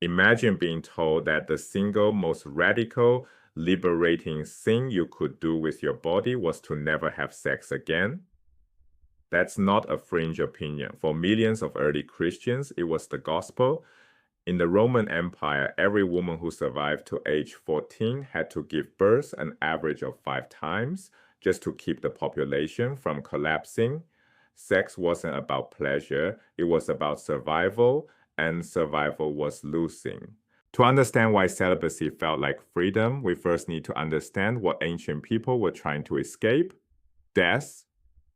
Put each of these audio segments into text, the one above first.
Imagine being told that the single most radical, liberating thing you could do with your body was to never have sex again. That's not a fringe opinion. For millions of early Christians, it was the gospel. In the Roman Empire, every woman who survived to age 14 had to give birth an average of 5 times just to keep the population from collapsing. Sex wasn't about pleasure, it was about survival, and survival was losing. To understand why celibacy felt like freedom, we first need to understand what ancient people were trying to escape: death,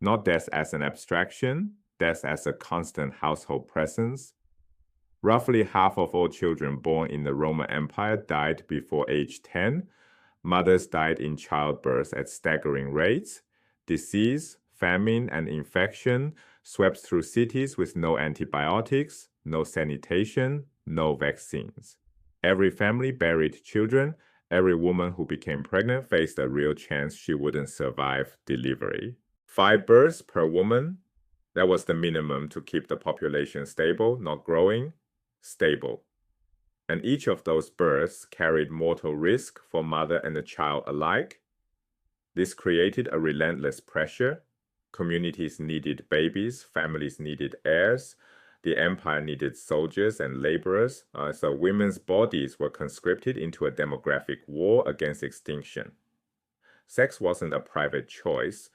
not death as an abstraction, death as a constant household presence. Roughly half of all children born in the Roman Empire died before age 10. Mothers died in childbirth at staggering rates. Disease, famine, and infection swept through cities with no antibiotics, no sanitation, no vaccines. Every family buried children. Every woman who became pregnant faced a real chance she wouldn't survive delivery. 5 births per woman, that was the minimum to keep the population stable, not growing, stable. And each of those births carried mortal risk for mother and the child alike. This created a relentless pressure. Communities needed babies, families needed heirs, the empire needed soldiers and laborers, so women's bodies were conscripted into a demographic war against extinction. Sex wasn't a private choice.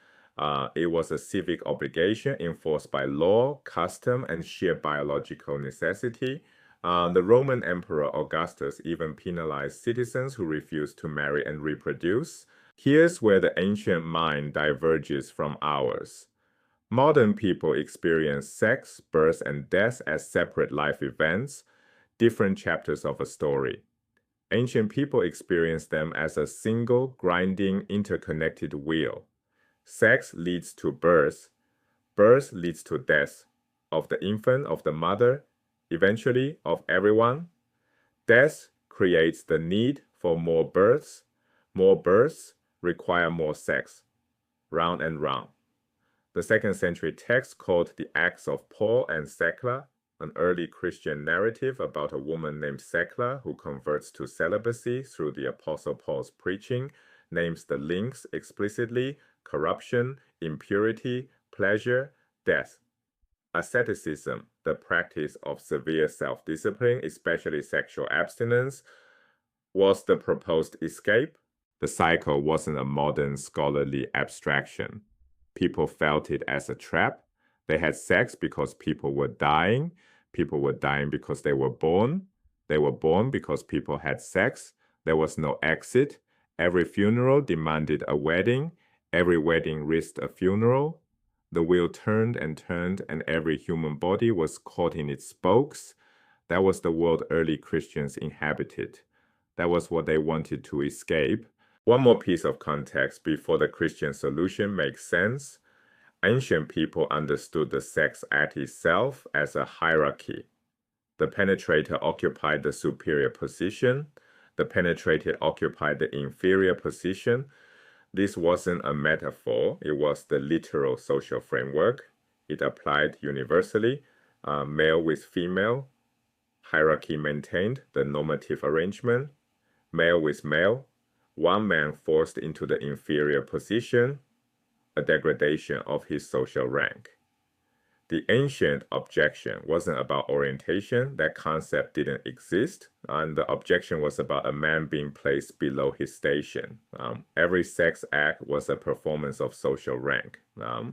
It was a civic obligation enforced by law, custom, and sheer biological necessity. The Roman Emperor Augustus even penalized citizens who refused to marry and reproduce. Here's where the ancient mind diverges from ours. Modern people experience sex, birth, and death as separate life events, different chapters of a story. Ancient people experienced them as a single, grinding, interconnected wheel. Sex leads to birth. Birth leads to death of the infant, of the mother, eventually of everyone. Death creates the need for more births. More births require more sex. Round and round. The 2nd century text called the Acts of Paul and Thecla, an early Christian narrative about a woman named Thecla who converts to celibacy through the Apostle Paul's preaching, names the links explicitly: corruption, impurity, pleasure, death. Asceticism, the practice of severe self-discipline, especially sexual abstinence, was the proposed escape. The cycle wasn't a modern scholarly abstraction. People felt it as a trap. They had sex because people were dying. People were dying because they were born. They were born because people had sex. There was no exit. Every funeral demanded a wedding. Every wedding risked a funeral. The wheel turned, and every human body was caught in its spokes. That was the world early Christians inhabited. That was what they wanted to escape. One more piece of context before the Christian solution makes sense. Ancient people understood the sex act itself as a hierarchy. The penetrator occupied the superior position. The penetrated occupied the inferior position. This wasn't a metaphor, it was the literal social framework. It applied universally, male with female, hierarchy maintained, the normative arrangement, male with male, one man forced into the inferior position, a degradation of his social rank. The ancient objection wasn't about orientation, that concept didn't exist, and the objection was about a man being placed below his station. Every sex act was a performance of social rank.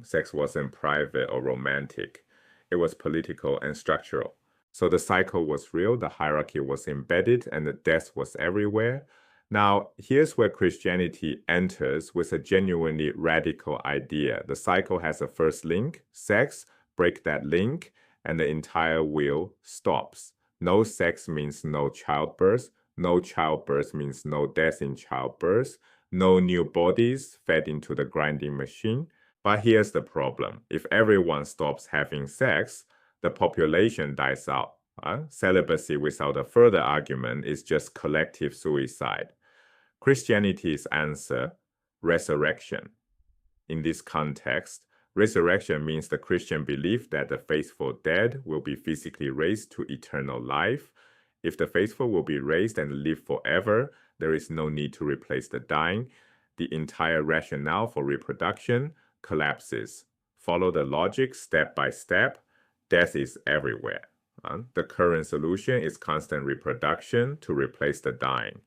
Sex wasn't private or romantic, it was political and structural. So the cycle was real, the hierarchy was embedded, and the death was everywhere. Now, here's where Christianity enters with a genuinely radical idea. The cycle has a first link, sex. Break that link, and the entire wheel stops. No sex means no childbirth. No childbirth means no death in childbirth. No new bodies fed into the grinding machine. But here's the problem. If everyone stops having sex, the population dies out. Celibacy without a further argument is just collective suicide. Christianity's answer: resurrection. In this context, resurrection means the Christian belief that the faithful dead will be physically raised to eternal life. If the faithful will be raised and live forever, there is no need to replace the dying. The entire rationale for reproduction collapses. Follow the logic step by step. Death is everywhere. The current solution is constant reproduction to replace the dying.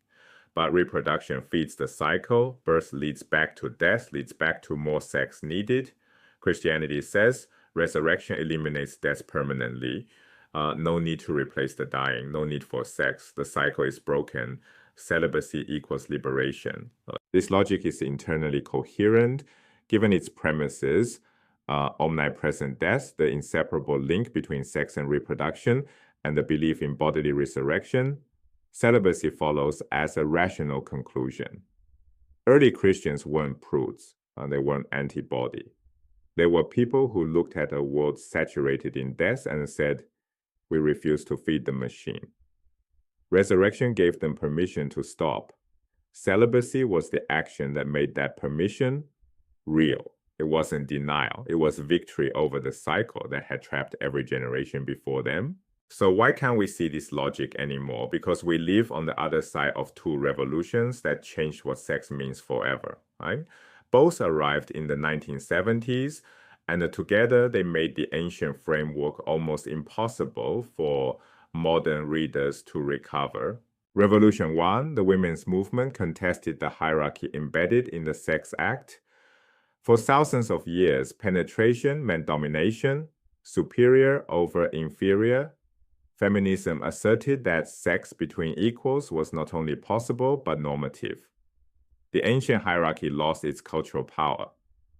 But reproduction feeds the cycle. Birth leads back to death, leads back to more sex needed. Christianity says resurrection eliminates death permanently. No need to replace the dying, no need for sex. The cycle is broken. Celibacy equals liberation. This logic is internally coherent, given its premises, omnipresent death, the inseparable link between sex and reproduction, and the belief in bodily resurrection. Celibacy follows as a rational conclusion. Early Christians weren't prudes, they weren't anti-body. They were people who looked at a world saturated in death and said, we refuse to feed the machine. Resurrection gave them permission to stop. Celibacy was the action that made that permission real. It wasn't denial. It was victory over the cycle that had trapped every generation before them. So why can't we see this logic anymore? Because we live on the other side of two revolutions that changed what sex means forever, right? Both arrived in the 1970s, and together they made the ancient framework almost impossible for modern readers to recover. Revolution 1, the women's movement, contested the hierarchy embedded in the Sex Act. For thousands of years, penetration meant domination, superior over inferior. Feminism asserted that sex between equals was not only possible, but normative. The ancient hierarchy lost its cultural power.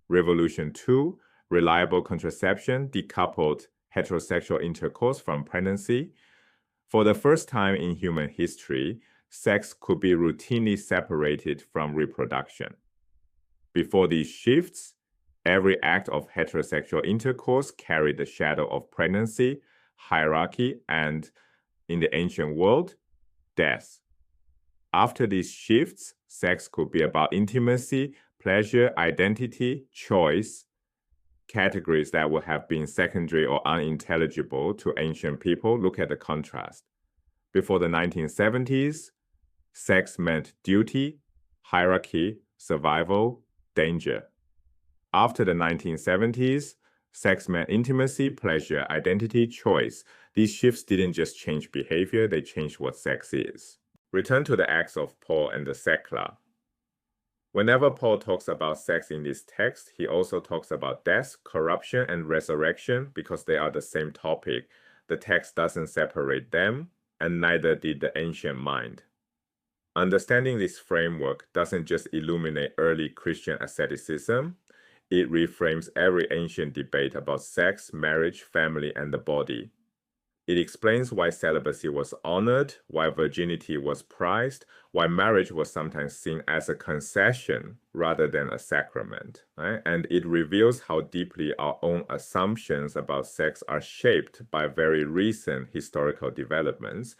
Revolution 2, reliable contraception decoupled heterosexual intercourse from pregnancy. For the first time in human history, sex could be routinely separated from reproduction. Before these shifts, every act of heterosexual intercourse carried the shadow of pregnancy, hierarchy, and, in the ancient world, death. After these shifts, sex could be about intimacy, pleasure, identity, choice, categories that would have been secondary or unintelligible to ancient people. Look at the contrast. Before the 1970s, sex meant duty, hierarchy, survival, danger. After the 1970s, sex meant intimacy, pleasure, identity, choice. These shifts didn't just change behavior, they changed what sex is. Return to the Acts of Paul and the Secular. Whenever Paul talks about sex in this text, he also talks about death, corruption, and resurrection because they are the same topic. The text doesn't separate them, and neither did the ancient mind. Understanding this framework doesn't just illuminate early Christian asceticism, it reframes every ancient debate about sex, marriage, family, and the body. It explains why celibacy was honored, why virginity was prized, why marriage was sometimes seen as a concession rather than a sacrament, right? And it reveals how deeply our own assumptions about sex are shaped by very recent historical developments.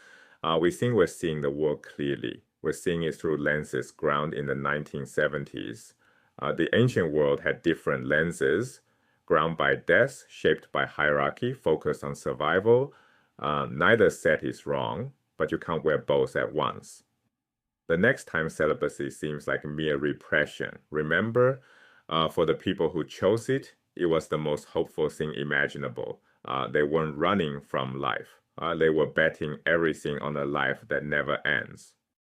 We think we're seeing the world clearly. We're seeing it through lenses grounded in the 1970s. The ancient world had different lenses, grounded by death, shaped by hierarchy, focused on survival. Neither set is wrong, but you can't wear both at once. The next time celibacy seems like mere repression, remember, for the people who chose it, it was the most hopeful thing imaginable. They weren't running from life. They were betting everything on a life that never ends.